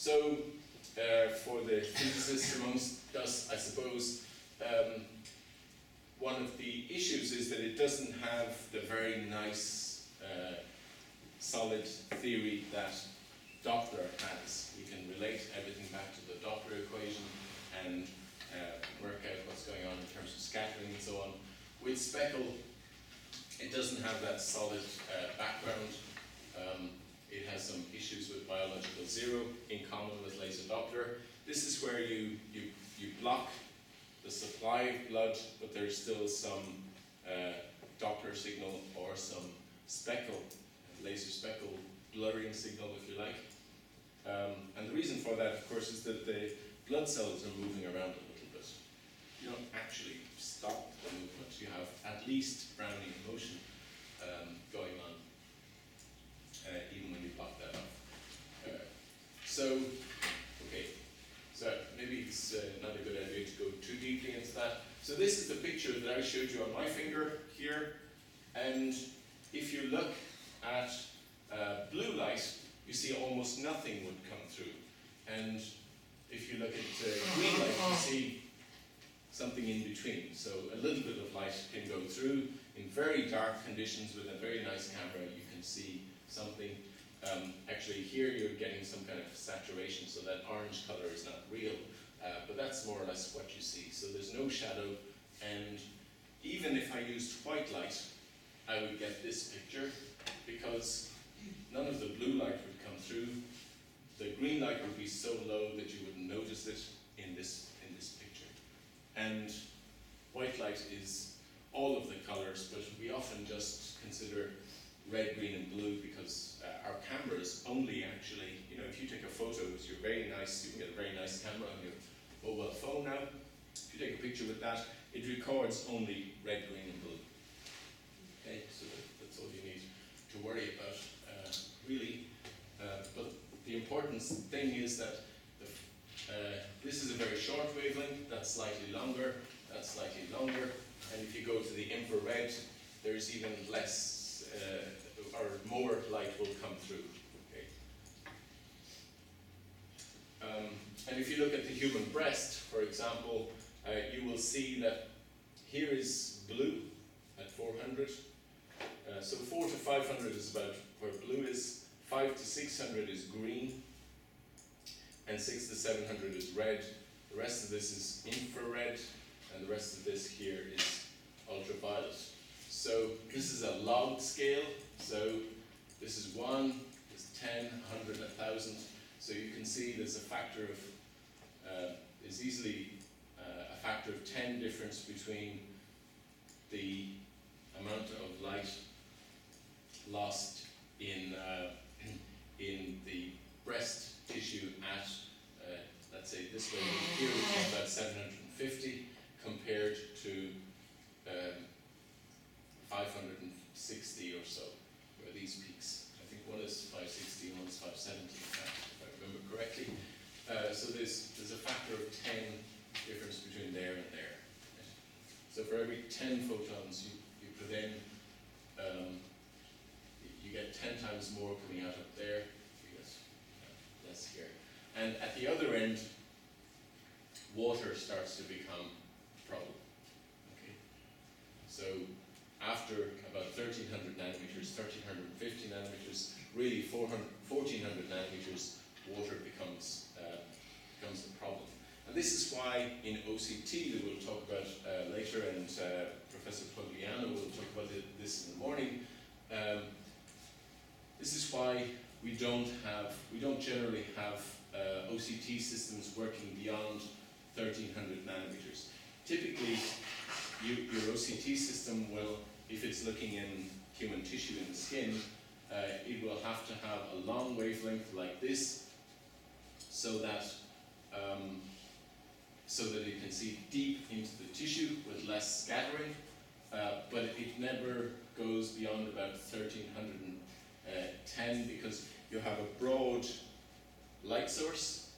So for the physicists amongst us, I suppose, one of the issues is that it doesn't have the very nice solid theory that Doppler has. You can relate everything back to the Doppler equation and work out what's going on in terms of scattering and so on. With speckle, it doesn't have that solid background. It has some issues with biological zero in common with laser Doppler. This is where you block the supply of blood, but there's still some Doppler signal or some speckle, laser speckle blurring signal, if you like. And the reason for that, of course, is that the blood cells are moving around a little bit. You don't actually stop the movement. You have at least Brownian motion going on, even when you block that off. So maybe it's not a good idea to go too deeply into that. So this is the picture that I showed you on my finger here. And if you look at blue light, you see almost nothing would come through. And if you look at green light, you see something in between. So a little bit of light can go through. In very dark conditions with a very nice camera, you can see something. Actually here you're getting some kind of saturation, so that orange color is not real, but that's more or less what you see. So there's no shadow, and even if I used white light, I would get this picture, because none of the blue light would come through. The green light would be so low that you wouldn't notice it in this picture. And white light is all of the colors, but we often just consider red, green, and blue because our cameras only actually, if you take a photo with your very nice, you can get a very nice camera on your mobile phone now. If you take a picture with that, it records only red, green, and blue. Okay, so that's all you need to worry about, really. But the important thing is that this is a very short wavelength, that's slightly longer, that's slightly longer, and if you go to the infrared, there's even less or more light will come through. Okay. And if you look at the human breast, for example, you will see that here is blue at 400. So 4 to 500 is about where blue is. 5 to 600 is green, and 6 to 700 is red. The rest of this is infrared, and the rest of this here is ultraviolet. So this is a log scale, so this is 1, this is 10, 100, 1,000. So you can see there's a factor of, there's easily a factor of 10 difference between the amount of light lost in the breast tissue at, let's say this way, here it's about 750 compared to 560 or so, where these peaks, I think one is 560 and one is 570 in fact, if I remember correctly. So there's a factor of 10 difference between there and there. Right? So for every 10 photons you put in, you get 10 times more coming out up there, you get less here. And at the other end, water starts to become a problem. Okay? So after about 1300 nanometers, 1350 nanometers, really 1400 nanometers, water becomes a problem. And this is why in OCT, that we'll talk about later, and Professor Pogliano will talk about this in the morning, this is why we don't generally have OCT systems working beyond 1300 nanometers. Typically, your OCT system will, if it's looking in human tissue in the skin, it will have to have a long wavelength like this, so that it can see deep into the tissue with less scattering, but it never goes beyond about 1310 because you have a broad light source,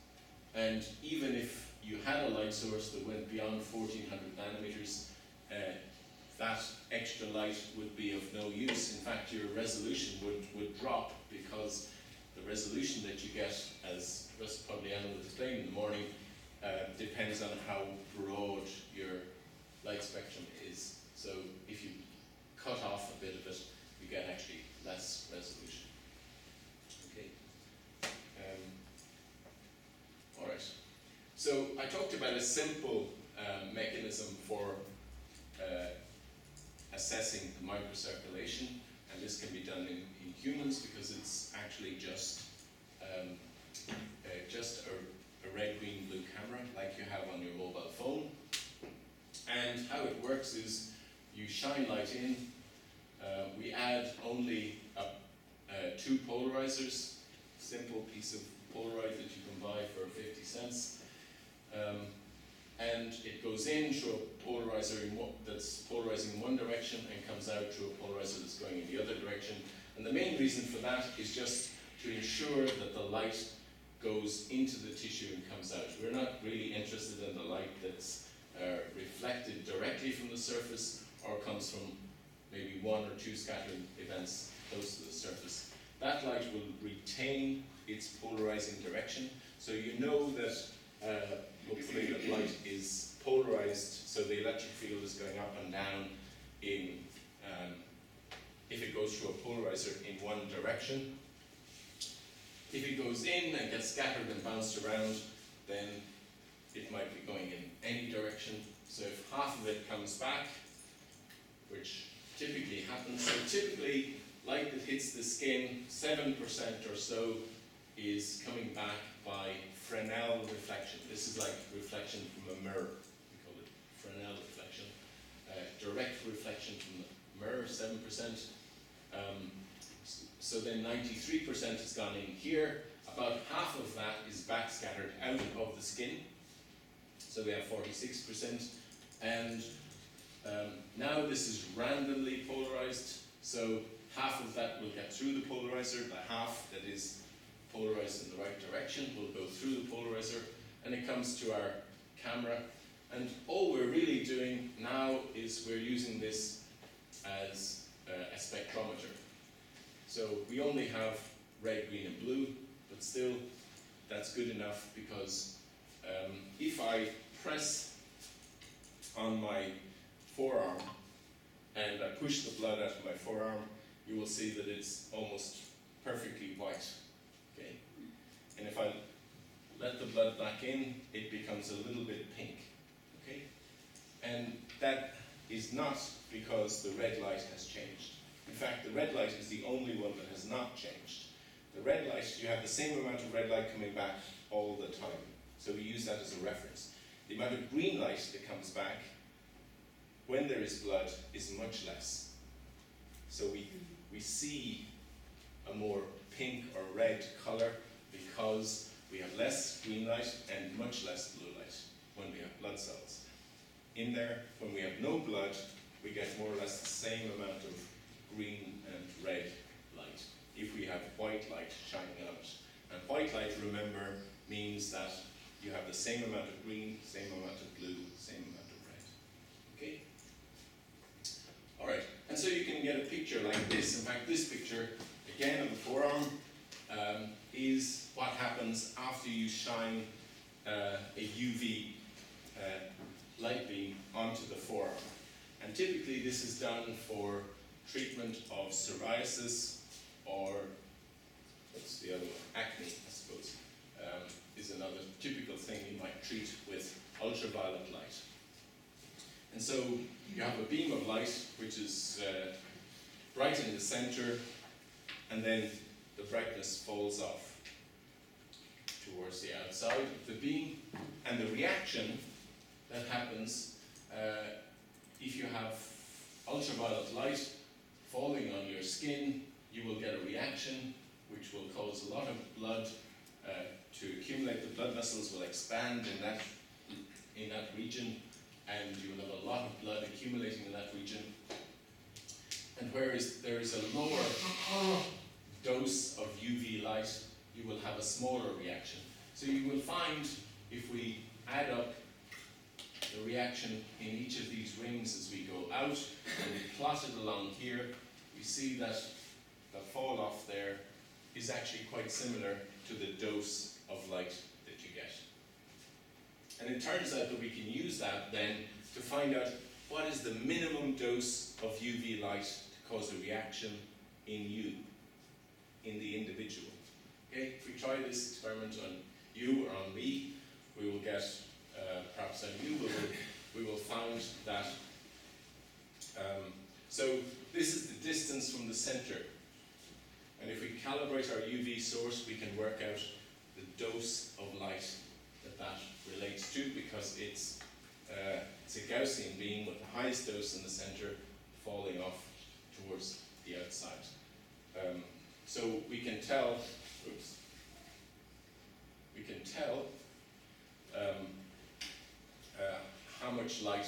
and even if you had a light source that went beyond 1400 nanometers, that extra light would be of no use. In fact, your resolution would drop because the resolution that you get, as probably Alan will explain in the morning, depends on how broad your light spectrum is. So if you cut off a bit of it, you get actually less resolution. Okay. All right. So I talked about a simple mechanism for assessing the microcirculation, and this can be done in humans because it's actually just a red, green, blue camera like you have on your mobile phone. And how it works is you shine light in. We add only 2 polarizers, simple piece of Polaroid that you can buy for 50 cents. And it goes in through a polarizer that's polarizing in one direction and comes out through a polarizer that's going in the other direction. And the main reason for that is just to ensure that the light goes into the tissue and comes out. We're not really interested in the light that's reflected directly from the surface or comes from maybe 1 or 2 scattering events close to the surface. That light will retain its polarizing direction, so you know that hopefully that light is polarized, so the electric field is going up and down in if it goes through a polarizer in one direction. If it goes in and gets scattered and bounced around, then it might be going in any direction. So if half of it comes back, which typically happens, so typically light that hits the skin, 7% or so is coming back by Fresnel reflection. This is like reflection from a mirror. We call it Fresnel reflection. Direct reflection from the mirror, 7%. So then 93% has gone in here. About half of that is backscattered out of the skin. So we have 46%. And now this is randomly polarized. So half of that will get through the polarizer. The half that is polarized in the right direction will go through the polarizer, and it comes to our camera. And all we're really doing now is we're using this as a spectrometer. So we only have red, green, and blue, but still that's good enough because if I press on my forearm and I push the blood out of my forearm, you will see that it's almost perfectly white. Okay? And if I let the blood back in, it becomes a little bit pink. Okay? And that is not because the red light has changed. In fact, the red light is the only one that has not changed. The red light, you have the same amount of red light coming back all the time. So we use that as a reference. The amount of green light that comes back when there is blood is much less. So we see a more pink or red color because we have less green light and much less blue light when we have blood cells. In there, when we have no blood, we get more or less the same amount of green and red light if we have white light shining on it. And white light, remember, means that you have the same amount of green, same amount of blue, same amount of red. Okay? Alright, and so you can get a picture like this. In fact, this picture, again on the forearm, is what happens after you shine a UV light beam onto the forearm. And typically this is done for treatment of psoriasis or, what's the other one? Acne, I suppose, is another typical thing you might treat with ultraviolet light. And so you have a beam of light which is bright in the center, and then the brightness falls off towards the outside of the beam. And the reaction that happens if you have ultraviolet light falling on your skin, you will get a reaction which will cause a lot of blood to accumulate. The blood vessels will expand in that region, and you will have a lot of blood accumulating in that region. And whereas there is a lower dose of UV light, you will have a smaller reaction. So you will find, if we add up the reaction in each of these rings as we go out, and we plot it along here, we see that the fall off there is actually quite similar to the dose of light that you get. And it turns out that we can use that then to find out what is the minimum dose of UV light to cause a reaction in you, in the individual. Okay, if we try this experiment on you or on me, we will get, perhaps on you, we will find that, so this is the distance from the center. And if we calibrate our UV source, we can work out the dose of light that relates to, because it's a Gaussian beam with the highest dose in the center falling off towards the outside. So we can tell, how much light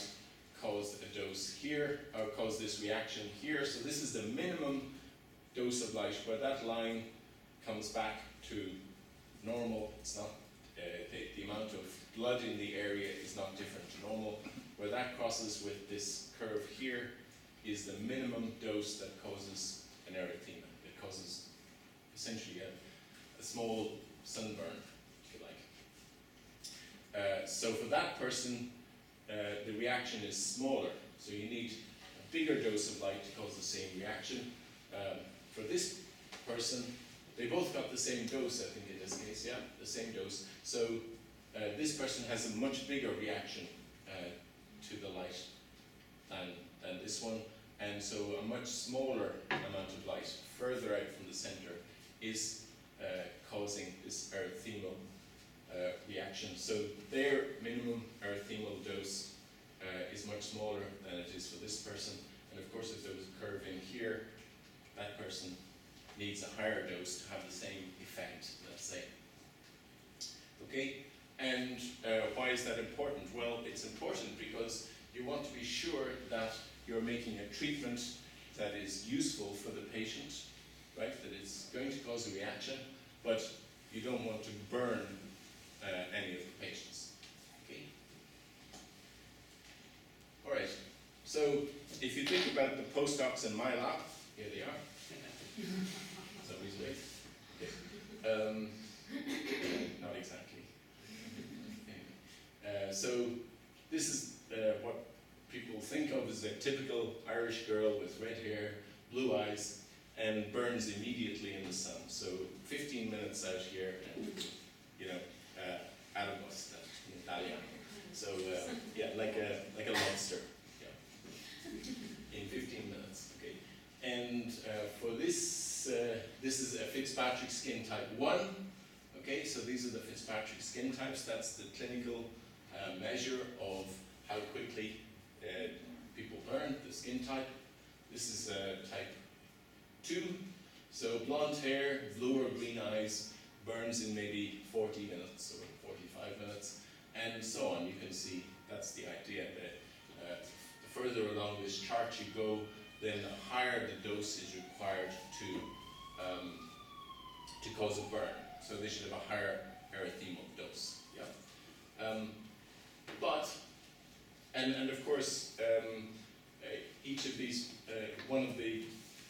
caused a dose here, or caused this reaction here. So this is the minimum dose of light, where that line comes back to normal. It's not, the amount of blood in the area is not different to normal. Where that crosses with this curve here is the minimum dose that causes an erythema. It causes essentially a small sunburn, if you like. So for that person, the reaction is smaller. So you need a bigger dose of light to cause the same reaction. For this person, they both got the same dose, I think in this case, yeah, the same dose. So this person has a much bigger reaction to the light than this one. And so a much smaller amount of light further out from the center is causing this erythemal reaction. So their minimum erythemal dose is much smaller than it is for this person. And of course, if there was a curve in here, that person needs a higher dose to have the same effect, let's say. Okay, and why is that important? Well, it's important because you want to be sure that you're making a treatment that is useful for the patient, right? That it's going to cause a reaction, but you don't want to burn any of the patients. Okay. All right. So if you think about the postdocs in my lab, here they are. Somebody's wait. Okay. Not exactly. So this is what people think of as a typical Irish girl with red hair, blue eyes, and burns immediately in the sun. So 15 minutes out here, and you know, arrobusta in Italian. So yeah, like a lobster. Yeah. In 15 minutes. Okay. And for this, this is a Fitzpatrick skin type 1. Okay, so these are the Fitzpatrick skin types. That's the clinical measure of how quickly people burn, the skin type. This is type 2. So blonde hair, blue or green eyes, burns in maybe 40 minutes or 45 minutes, and so on. You can see that's the idea that the further along this chart you go, then the higher the dose is required to cause a burn. So they should have a higher erythemal dose. Yeah. And of course, each of these, one of the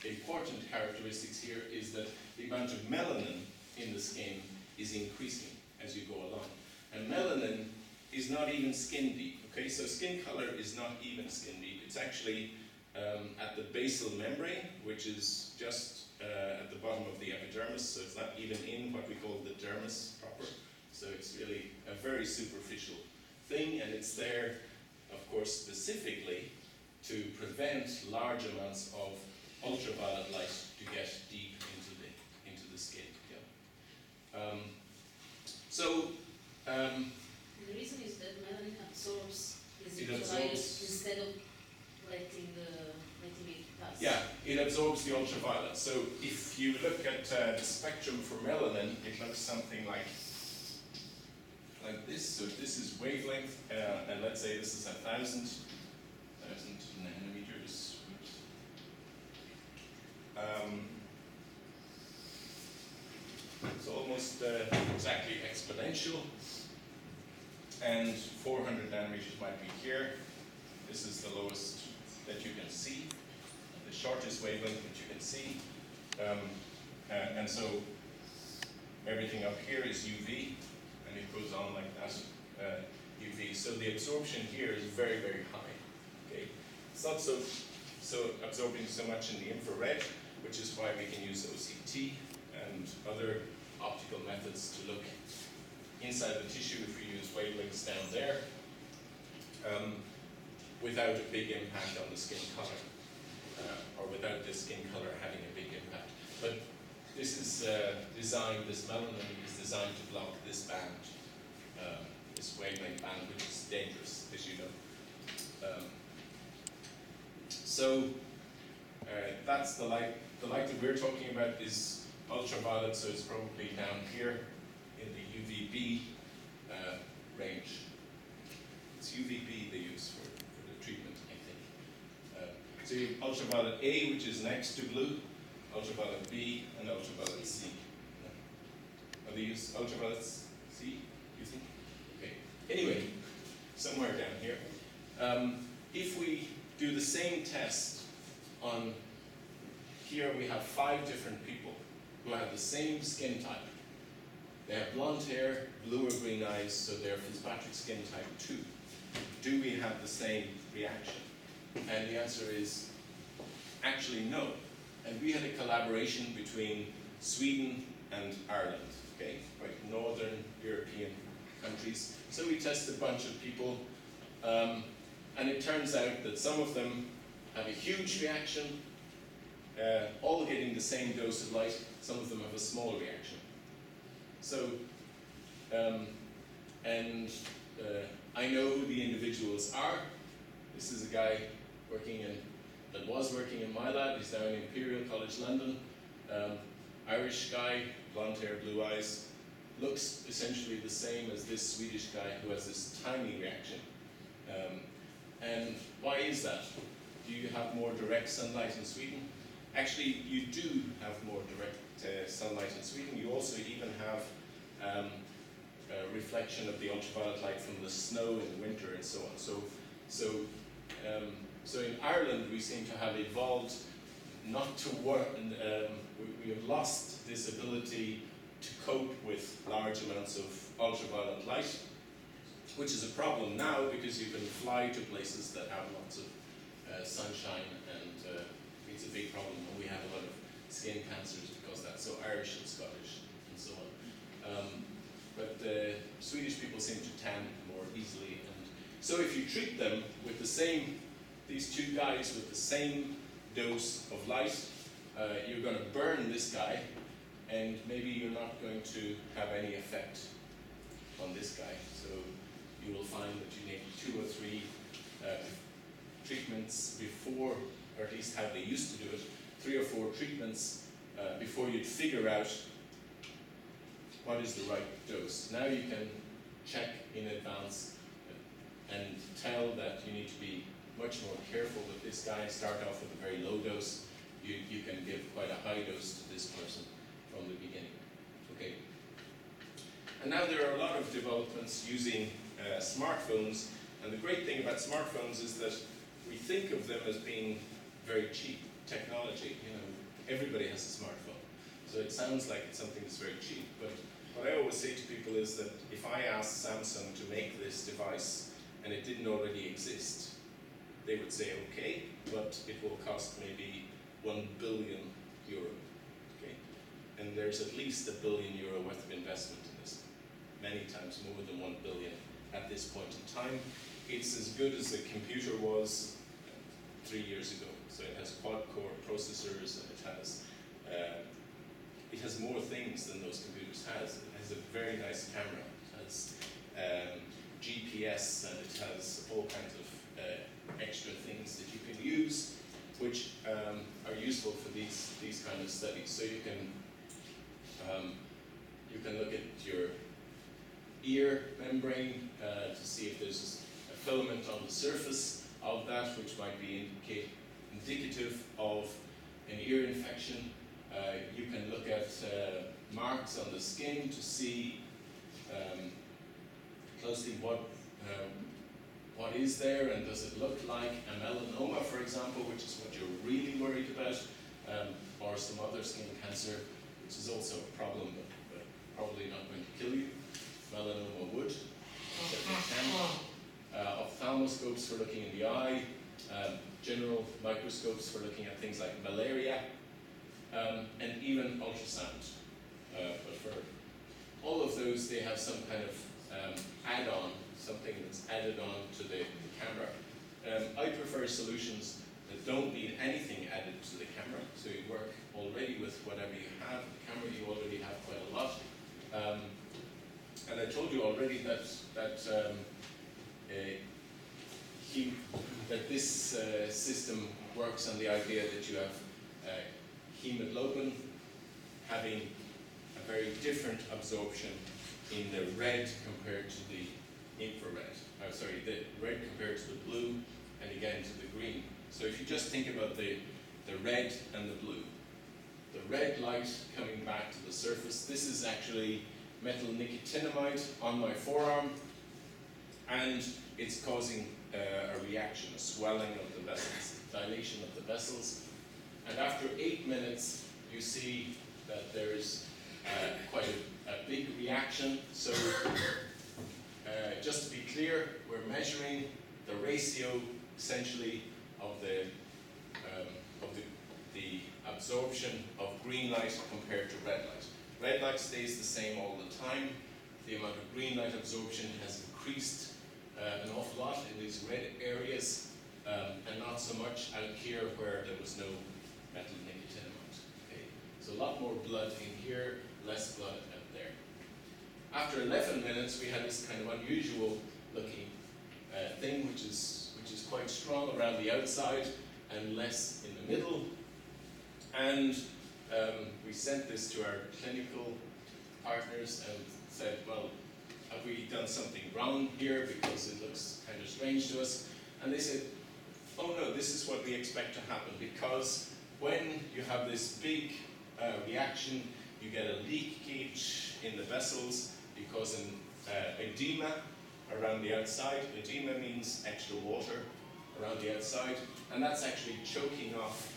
important characteristics here is that the amount of melanin in the skin is increasing as you go along. And melanin is not even skin deep. Okay, so skin color is not even skin deep. It's actually at the basal membrane, which is just at the bottom of the epidermis, so it's not even in what we call the dermis proper. So it's really a very superficial thing, and it's there, of course, specifically to prevent large amounts of ultraviolet light to get deep into the skin. Yeah. The reason is that melanin absorbs the ultraviolet instead of letting it pass. Yeah, it absorbs the ultraviolet. So if you look at the spectrum for melanin, it looks something like this. So this is wavelength, and let's say this is 1,000 nanometers. It's almost exactly exponential, and 400 nanometers might be here. This is the lowest that you can see, the shortest wavelength that you can see, and so everything up here is UV, and it goes on like that, UV. So the absorption here is very, very high. Okay, it's not so absorbing so much in the infrared, which is why we can use OCT and other optical methods to look inside the tissue if we use wavelengths down there, without a big impact on the skin color, or without the skin color having a big impact. But this is designed, this melanin is designed to block this band, this wavelength band, which is dangerous, as you know. So that's the light. The light that we're talking about is ultraviolet, so it's probably down here in the UVB range. It's UVB they use for the treatment, I think. So you have ultraviolet A, which is next to blue, ultraviolet B, and ultraviolet C. Are they use ultraviolet C, you think? Okay. Anyway, somewhere down here. If we do the same test on, here we have 5 different people who have the same skin type. They have blonde hair, blue or green eyes, so they're Fitzpatrick skin type 2. Do we have the same reaction? And the answer is actually no. And we had a collaboration between Sweden and Ireland, okay, like northern European countries. So we tested a bunch of people, and it turns out that some of them have a huge reaction, all getting the same dose of light. Some of them have a small reaction. So, I know who the individuals are. This is a guy that was working in my lab. He's now in Imperial College London. Irish guy, blonde hair, blue eyes. Looks essentially the same as this Swedish guy who has this tiny reaction. And why is that? Do you have more direct sunlight in Sweden? Actually, you do have more direct sunlight in Sweden. You also even have a reflection of the ultraviolet light from the snow in the winter and so on. So in Ireland, we seem to have evolved not to work, and we have lost this ability to cope with large amounts of ultraviolet light, which is a problem now because you can fly to places that have lots of sunshine, and it's a big problem. And we have a lot of skin cancers because that's so Irish and Scottish and so on. But Swedish people seem to tan more easily, and so if you treat them with the same, these 2 guys with the same dose of light, you're going to burn this guy, and maybe you're not going to have any effect on this guy. So you will find that you need 2 or 3 treatments before, or at least how they used to do it, 3 or 4 treatments before you'd figure out what is the right dose. Now you can check in advance and tell that you need to be much more careful with this guy. Start off with a very low dose. You can give quite a high dose to this person from the beginning. Okay. And now there are a lot of developments using smartphones, and the great thing about smartphones is that we think of them as being very cheap technology. You know, everybody has a smartphone, so it sounds like it's something that's very cheap. But what I always say to people is that if I asked Samsung to make this device and it didn't already exist, they would say okay, but it will cost maybe €1 billion. Okay, and there's at least €1 billion worth of investment in this, many times more than 1 billion at this point in time. It's as good as the computer was 3 years ago. So it has quad-core processors, and it has more things than those computers has. It has a very nice camera. It has GPS, and it has all kinds of extra things that you can use, which are useful for these kind of studies. So you can look at your ear membrane to see if there's a filament on the surface of that, which might be indicative of an ear infection. You can look at marks on the skin to see closely what is there, and does it look like a melanoma, for example, which is what you're really worried about, or some other skin cancer, which is also a problem, but ophthalmoscopes for looking in the eye, general microscopes for looking at things like malaria, and even ultrasound. But for all of those, they have some kind of add-on, something that's added on to the camera. I prefer solutions that don't need anything added to the camera, so you work already with whatever you have. The camera, you already have quite a lot. And I told you already that this system works on the idea that you have hemoglobin having a very different absorption in the red compared to the infrared. The red compared to the blue, and again to the green. So if you just think about the red and the blue, the red light coming back to the surface, this is actually metal nicotinamide on my forearm, and it's causing a reaction, a swelling of the vessels, dilation of the vessels. And after 8 minutes, you see that there is quite a big reaction. So just to be clear, we're measuring the ratio essentially of the absorption of green light compared to red light. Red light stays the same all the time. The amount of green light absorption has increased an awful lot in these red areas, and not so much out here where there was no metal nicotinamide. Okay? So a lot more blood in here, less blood out there. After 11 minutes, we had this kind of unusual looking thing, which is quite strong around the outside and less in the middle. And we sent this to our clinical partners and said, well, have we done something wrong here because it looks kind of strange to us? And they said, oh no, this is what we expect to happen, because when you have this big reaction, you get a leakage in the vessels because an edema around the outside. Edema means extra water around the outside, and that's actually choking off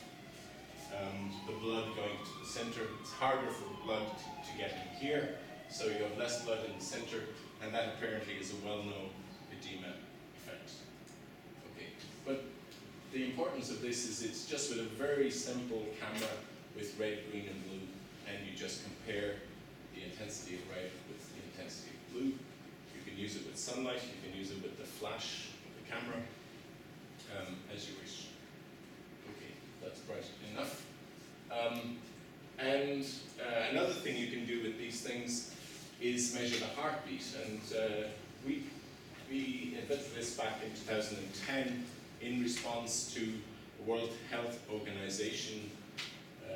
the blood going to the center. It's harder for blood to get in here, so you have less blood in the center, and that apparently is a well-known edema effect. Okay, but the importance of this is it's just with a very simple camera with red, green, and blue, and you just compare the intensity of red with the intensity of blue. You can use it with sunlight, you can use it with the flash of the camera, as you wish. Okay, that's bright enough. Another thing you can do with these things is measure the heartbeat, and we invented this back in 2010 in response to the World Health Organization. I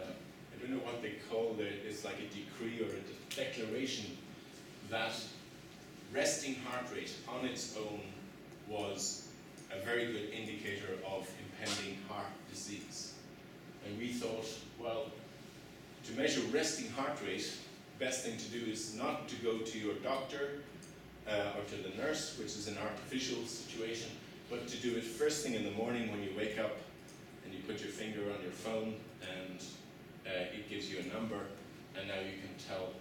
don't know what they call it. It's like a decree or a declaration that resting heart rate on its own was a very good indicator of impending heart disease. And we thought, well, to measure resting heart rate, best thing to do is not to go to your doctor or to the nurse, which is an artificial situation, but to do it first thing in the morning when you wake up and you put your finger on your phone and it gives you a number, and now you can tell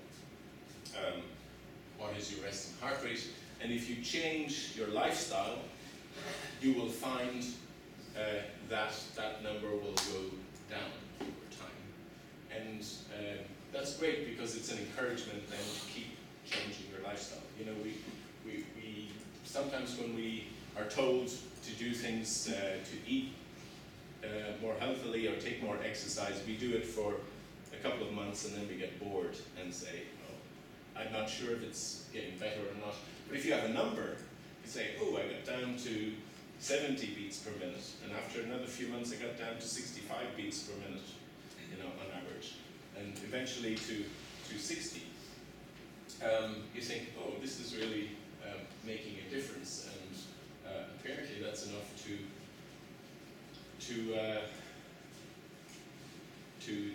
what is your resting heart rate. And if you change your lifestyle, you will find that number will go down over time. And that's great because it's an encouragement then to keep changing your lifestyle. You know, we sometimes when we are told to do things, to eat more healthily or take more exercise, we do it for a couple of months and then we get bored and say, oh, I'm not sure if it's getting better or not. But if you have a number, you say, oh, I got down to 70 beats per minute, and after another few months I got down to 65 beats per minute, you know, on average, and eventually to 60. You think, oh, this is really making a difference, and apparently that's enough to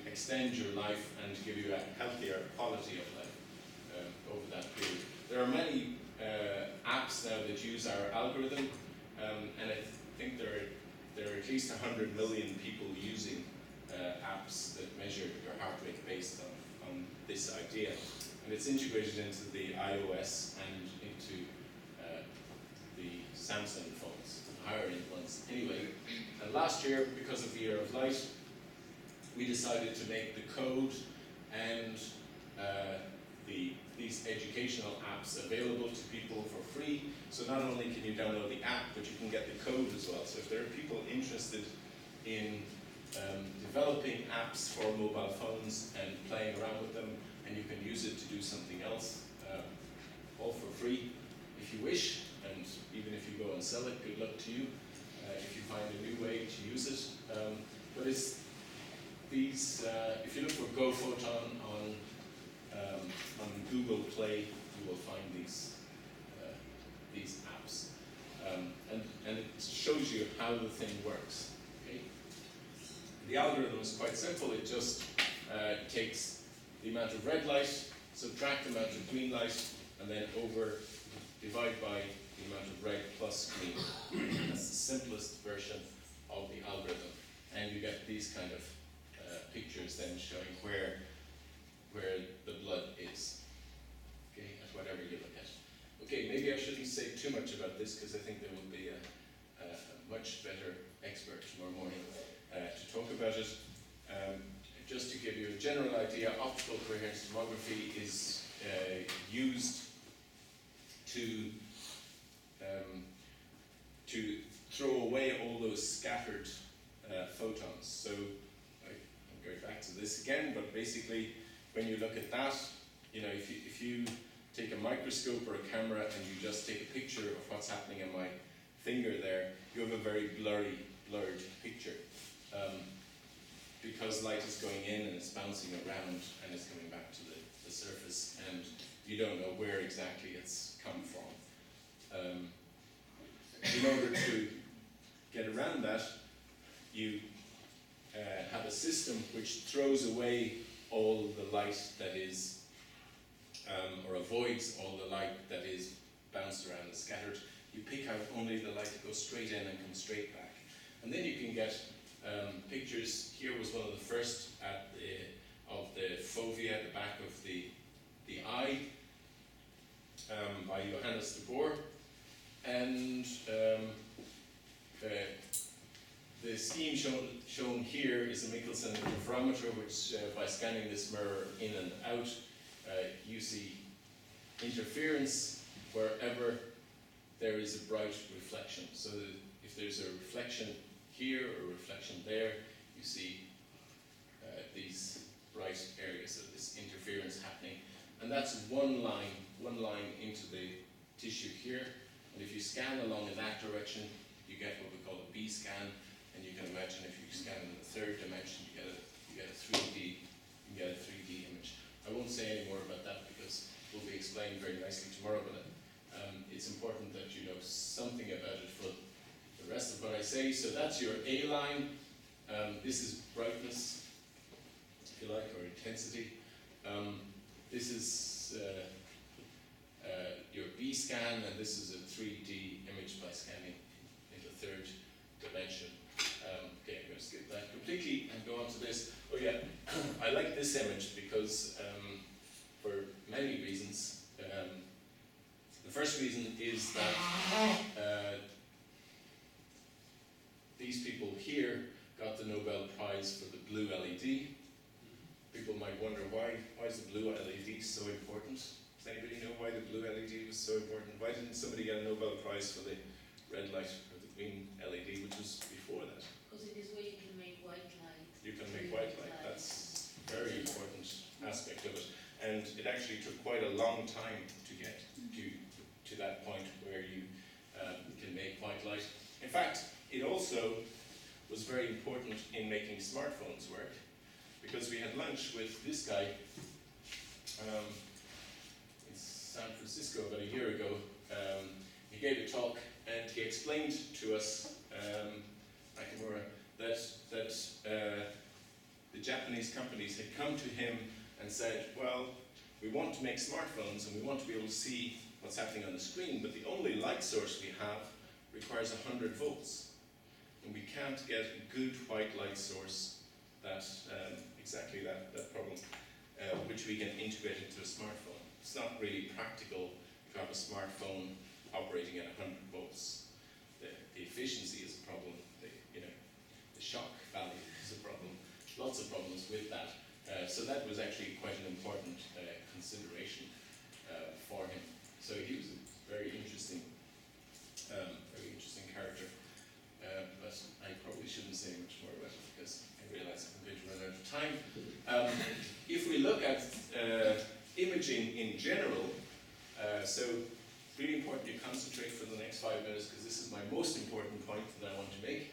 extend your life and give you a healthier quality of life over that period. There are many apps now that use our algorithm, and I think there are at least 100 million people using apps that measure your heart rate based on this idea. And it's integrated into the iOS and into the Samsung phones, higher end ones anyway. And last year, because of the Year of Light, we decided to make the code and these educational apps available to people for free. So not only can you download the app, but you can get the code as well. So if there are people interested in developing apps for mobile phones and playing around with them, and you can use it to do something else, all for free if you wish, and even if you go and sell it, good luck to you if you find a new way to use it. But it's these, if you look for GoPhoton on Google Play, you will find these apps. And it shows you how the thing works. Okay? The algorithm is quite simple. It just takes the amount of red light, subtract the amount of green light, and then divide by the amount of red plus green. That's the simplest version of the algorithm. And you get these kind of pictures then showing where the blood is, okay, at whatever you look at. Okay, maybe I shouldn't say too much about this because I think there will be a much better expert tomorrow morning to talk about it. Just to give you a general idea, optical coherence tomography is used to throw away all those scattered photons. So I'm going back to this again, but basically when you look at that, you know, if you take a microscope or a camera and you just take a picture of what's happening in my finger there, you have a very blurred picture. Because light is going in and it's bouncing around and it's coming back to the surface, and you don't know where exactly it's come from. In order to get around that, you have a system which throws away all the light that is, or avoids all the light that is bounced around and scattered. You pick out only the light that goes straight in and comes straight back. And then you can get pictures. Here was one of the first of the fovea at the back of the eye by Johannes de Boer. And the scheme shown here is a Michelson interferometer, which by scanning this mirror in and out, you see interference wherever there is a bright reflection. So if there's a reflection here or a reflection there, you see these bright areas of this interference happening. And that's one line into the tissue here. And if you scan along in that direction, you get what we call a B scan. And you can imagine if you scan in the third dimension, you get a 3D image. I won't say any more about that because it will be explained very nicely tomorrow, but it's important that you know something about it for the rest of what I say. So that's your A line. This is brightness, if you like, or intensity. This is your B scan, and this is a 3D image by scanning in the third dimension. Okay, I'm going to skip that completely and go on to this. Oh yeah, I like this image because for many reasons. The first reason is that these people here got the Nobel Prize for the blue LED. People might wonder why is the blue LED so important? Does anybody know why the blue LED was so important? Why didn't somebody get a Nobel Prize for the red light or the green LED, which was before that? Because it is where you can make white light. You can make white light. That's a very important aspect of it. And it actually took quite a long time to get to that point where you can make white light. In fact, it also was very important in making smartphones work, because we had lunch with this guy in San Francisco about a year ago. He gave a talk and he explained to us, Nakamura, that the Japanese companies had come to him and said, well, we want to make smartphones and we want to be able to see what's happening on the screen, but the only light source we have requires 100 volts. And we can't get a good white light source that, exactly that problem, which we can integrate into a smartphone. It's not really practical to have a smartphone operating at 100 volts. The efficiency is a problem. The shock value is a problem. Lots of problems with that. So that was actually quite an important consideration for him. So he was a very interesting character. But I probably shouldn't say much more about it because I realize I'm going to run out of time. If we look at imaging in general, so really important you concentrate for the next 5 minutes because this is my most important point that I want to make.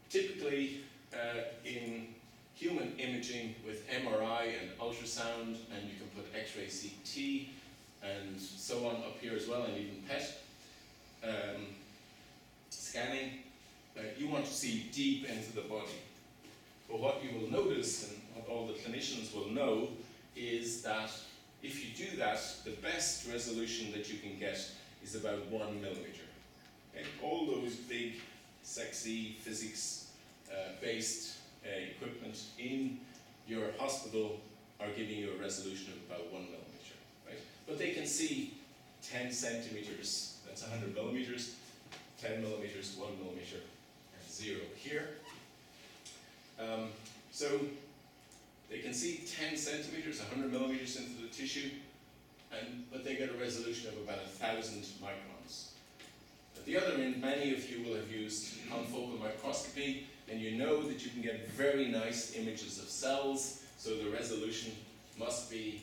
Typically, in human imaging with MRI and ultrasound, and you can put X-ray CT and so on up here as well, and even PET scanning, you want to see deep into the body. But what you will notice, and what all the clinicians will know, is that if you do that, the best resolution that you can get is about 1 millimeter. Okay? All those big, sexy, physics-based equipment in your hospital are giving you a resolution of about 1 millimeter, right? But they can see 10 centimeters, that's 100 millimeters, 10 millimeters, 1 millimeter, and 0 here. So they can see 10 centimeters, 100 millimeters into the tissue, but they get a resolution of about 1,000 microns. At the other end, many of you will have used confocal microscopy, and you know that you can get very nice images of cells, so the resolution must be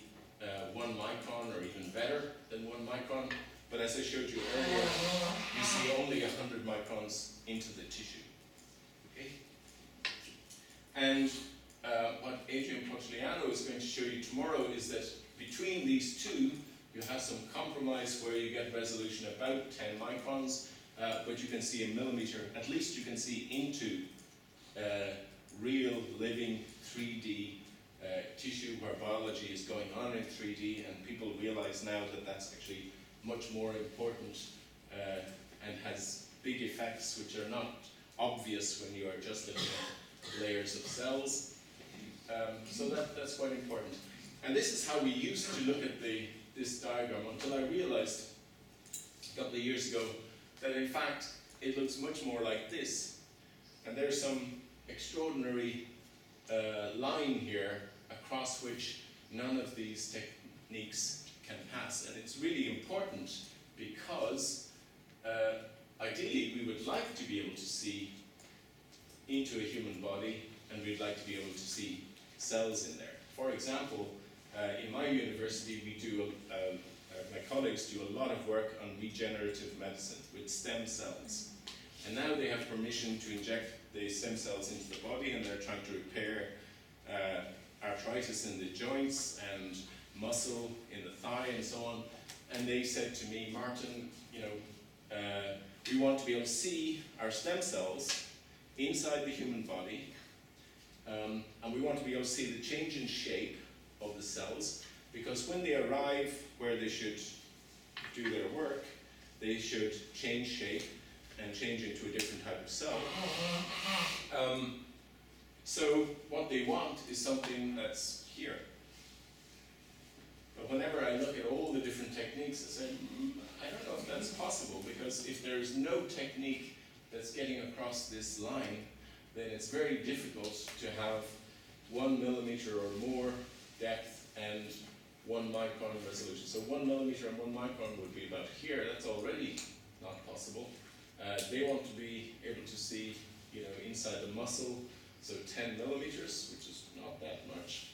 1 micron or even better than 1 micron. But as I showed you earlier, you see only 100 microns into the tissue. Okay? And what Adrian Pogliano is going to show you tomorrow is that between these two, you have some compromise where you get resolution about 10 microns, but you can see a millimeter. At least you can see into real, living, 3D tissue where biology is going on in 3D, and people realize now that that's actually much more important and has big effects which are not obvious when you are just looking at layers of cells. So that's quite important. And this is how we used to look at this diagram until I realized a couple of years ago that in fact it looks much more like this. And there's some extraordinary line here across which none of these techniques can pass. And it's really important because ideally we would like to be able to see into a human body, and we'd like to be able to see cells in there. For example, in my university we do, my colleagues do a lot of work on regenerative medicine with stem cells. And now they have permission to inject the stem cells into the body, and they're trying to repair arthritis in the joints and muscle in the thigh and so on. And they said to me, Martin, we want to be able to see our stem cells inside the human body, and we want to be able to see the change in shape of the cells, because when they arrive where they should do their work, they should change shape and change into a different type of cell. So what they want is something that's here. But whenever I look at all the different techniques, I say, I don't know if that's possible, because if there's no technique that's getting across this line, then it's very difficult to have 1 millimeter or more depth and 1 micron resolution. So 1 millimeter and 1 micron would be about here. That's already not possible. They want to be able to see, inside the muscle, so 10 millimeters, which is not that much,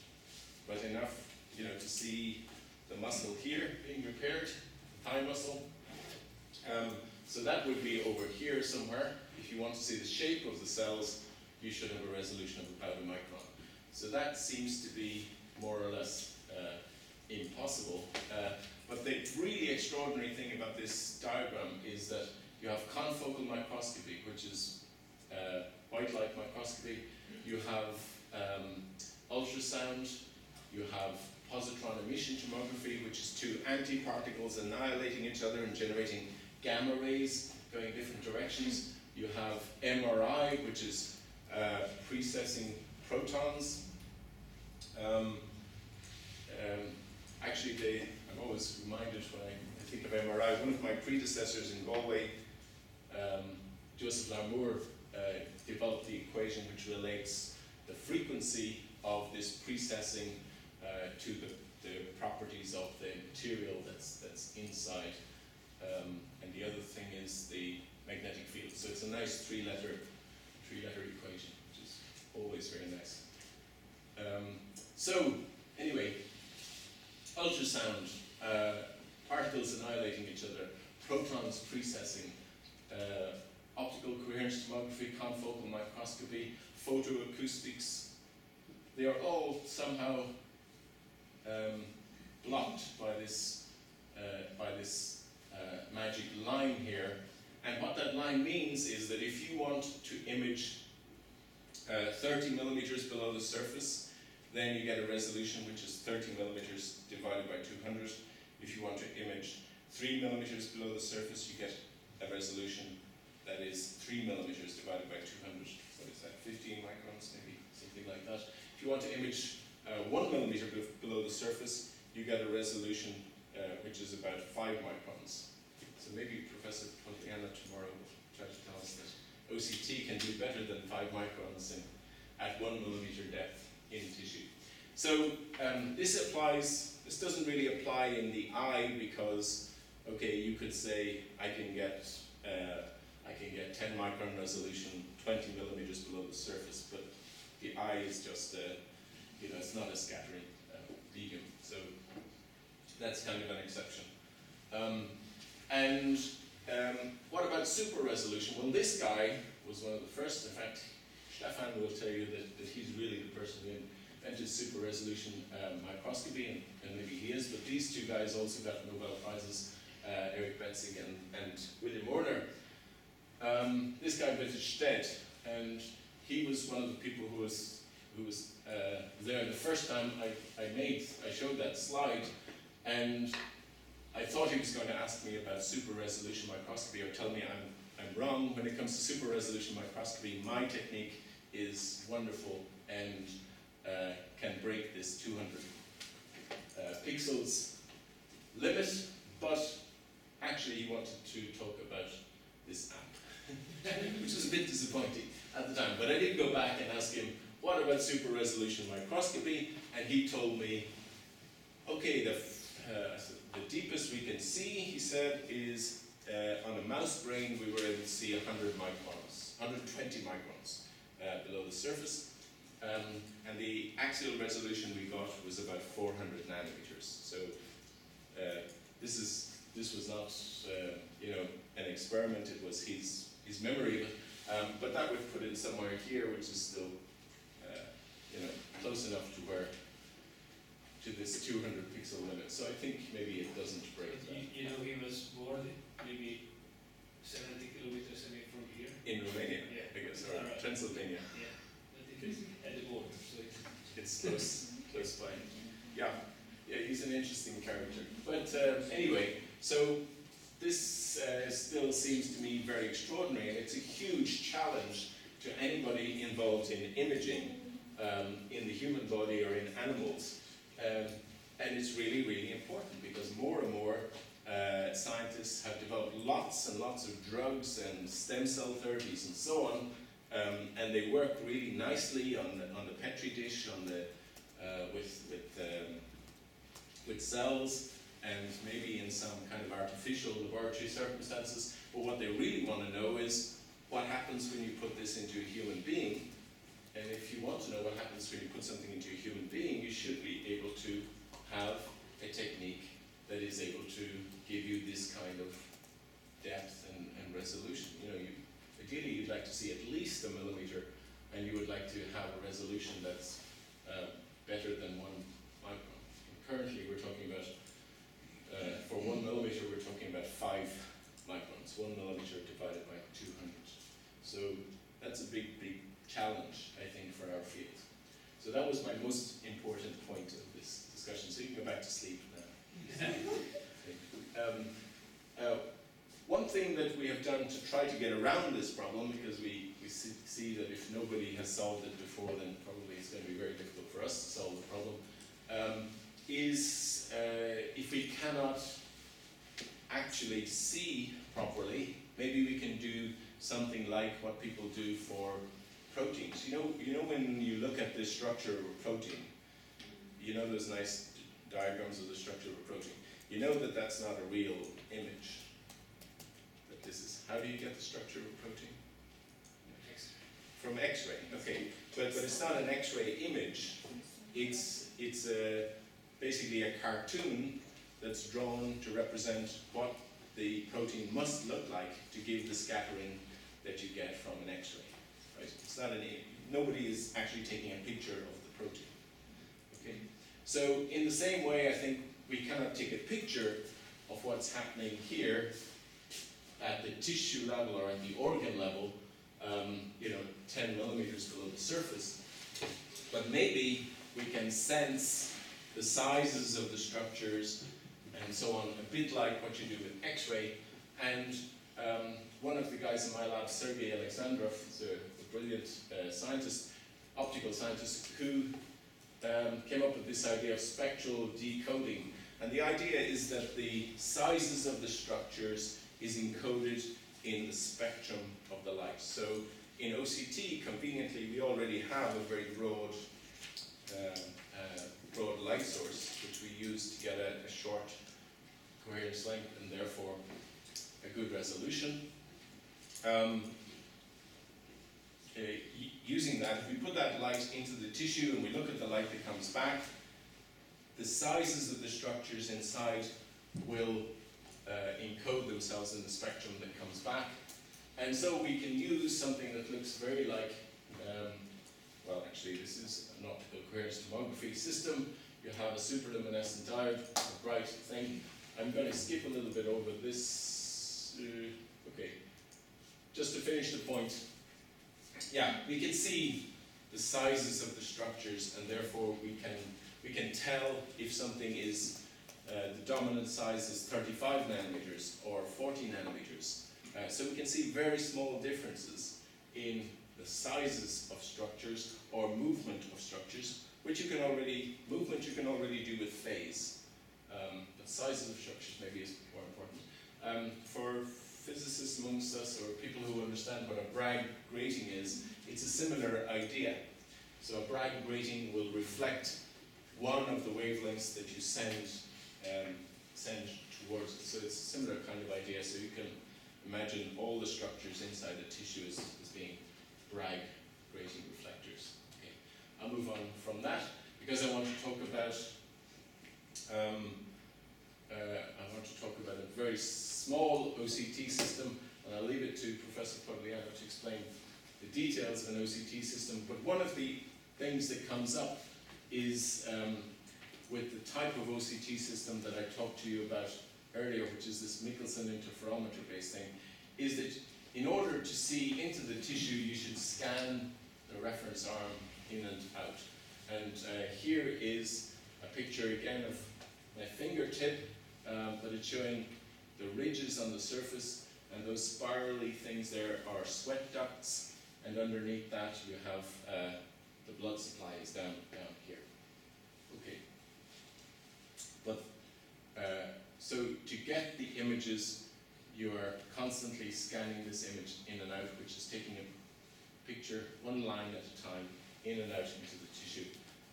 but enough, to see the muscle here being repaired, the thigh muscle. So that would be over here somewhere. If you want to see the shape of the cells, you should have a resolution of about a micron. So that seems to be more or less impossible. But the really extraordinary thing about this diagram is that you have confocal microscopy, which is white light microscopy. You have ultrasound. You have positron emission tomography, which is two antiparticles annihilating each other and generating gamma rays going different directions. You have MRI, which is precessing protons. Actually, I'm always reminded when I think of MRI. One of my predecessors in Galway, Joseph Larmour, developed the equation which relates the frequency of this precessing to the properties of the material that's inside. And the other thing is the magnetic field. So it's a nice three-letter equation, which is always very nice. So anyway, ultrasound, particles annihilating each other, protons precessing, optical coherence tomography, confocal microscopy, photoacoustics, they are all somehow blocked by this magic line here. And what that line means is that if you want to image 30 millimeters below the surface, then you get a resolution which is 30 millimeters divided by 200. If you want to image 3 millimeters below the surface, you get a resolution that is 3 millimeters divided by 200. What is that, 15 microns, maybe, something like that. If you want to image 1 millimeter below the surface, you get a resolution which is about 5 microns. So maybe Professor Pontiana tomorrow will try to tell us that OCT can do better than 5 microns at 1 millimeter depth in tissue. So this doesn't really apply in the eye because, okay, you could say I can get 10 micron resolution, 20 millimeters below the surface, but the eye is just, it's not a scattering medium. So that's kind of an exception. What about super resolution? Well, this guy was one of the first. In fact, Stefan will tell you that he's really the person who invented super resolution microscopy, and maybe he is, but these two guys also got Nobel Prizes, Eric Betzig and William Orner. This guy invented Szeged, and he was one of the people who was there the first time I showed that slide, and I thought he was going to ask me about super resolution microscopy or tell me I'm wrong. When it comes to super resolution microscopy, my technique is wonderful and can break this 200 pixels limit, but actually he wanted to talk about this app, which was a bit disappointing at the time. But I did go back and ask him, what about super resolution microscopy? And he told me, okay, the deepest we can see, he said, is on a mouse brain we were able to see 100 microns, 120 microns below the surface. And the axial resolution we got was about 400 nanometers. So this was not an experiment, it was his memory, but that would put it somewhere here, which is still close enough to this 200 pixel limit. So I think maybe it doesn't break that. He was born maybe 70 kilometers away from here. In Romania, Yeah. I guess, or Transylvania. Yeah, but it is at the border, so it's close by. Yeah, he's an interesting character. But anyway, so this still seems to me very extraordinary, and it's a huge challenge to anybody involved in imaging in the human body or in animals. And it's really, really important because more and more scientists have developed lots and lots of drugs and stem cell therapies and so on, and they work really nicely on the petri dish, with cells, and maybe in some kind of artificial laboratory circumstances. But what they really want to know is what happens when you put this into a human being. And if you want to know what happens when you put something into a human being, you should be able to have a technique that is able to give you this kind of depth and resolution. Ideally you'd like to see at least a millimeter, and you would like to have a resolution that's better than 1 micron. And currently we're talking about, for 1 millimeter, we're talking about 5 microns, 1 millimeter divided by 200. So that's a big, big challenge, I think, for our field. So that was my most important point of this discussion. So you can go back to sleep now. One thing that we have done to try to get around this problem, because we see that if nobody has solved it before, then probably it's going to be very difficult for us to solve the problem, is if we cannot actually see properly, maybe we can do something like what people do for proteins. You know when you look at the structure of a protein, you know those nice diagrams of the structure of a protein. You know that that's not a real image. But this is, how do you get the structure of a protein? From X-ray, okay. But it's not an X-ray image. It's basically a cartoon that's drawn to represent what the protein must look like to give the scattering that you get from an X-ray. Right? It's not nobody is actually taking a picture of the protein. Okay. So in the same way, I think we cannot take a picture of what's happening here at the tissue level or at the organ level, 10 millimeters below the surface. But maybe we can sense the sizes of the structures and so on, a bit like what you do with X-ray. And one of the guys in my lab, Sergei Alexandrov, is a brilliant scientist, optical scientist, who came up with this idea of spectral decoding. And the idea is that the sizes of the structures is encoded in the spectrum of the light. So in OCT, conveniently, we already have a very broad light source, which we use to get a short coherence length and therefore a good resolution. Using that, if we put that light into the tissue and we look at the light that comes back, the sizes of the structures inside will encode themselves in the spectrum that comes back. And so we can use something that looks very like, well actually this is an optical coherence tomography system. You have a superluminescent diode, a bright thing. I'm going to skip a little bit over this. Okay, just to finish the point. Yeah, we can see the sizes of the structures, and therefore we can tell if something is the dominant size is 35 nanometers or 40 nanometers. So we can see very small differences in the sizes of structures or movement of structures, which you can already do with phase. But sizes of structures maybe is more important. For physicists amongst us, or people who understand what a Bragg grating is, it's a similar idea. So a Bragg grating will reflect one of the wavelengths that you send towards it. So it's a similar kind of idea. So you can imagine all the structures inside the tissue as being Bragg grating reflectors. Okay. I'll move on from that because I want to talk about a very small OCT system, and I'll leave it to Professor Pogliano to explain the details of an OCT system. But one of the things that comes up is with the type of OCT system that I talked to you about earlier, which is this Michelson interferometer based thing, is that in order to see into the tissue, you should scan the reference arm in and out. And here is a picture again of my fingertip, but it's showing the ridges on the surface, and those spirally things there are sweat ducts, and underneath that you have the blood supply is down here. Okay. But so to get the images, you are constantly scanning this image in and out, which is taking a picture, one line at a time, in and out into the tissue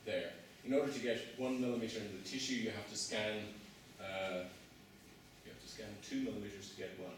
there. In order to get 1 millimeter into the tissue, you have to scan 2 millimeters to get 1.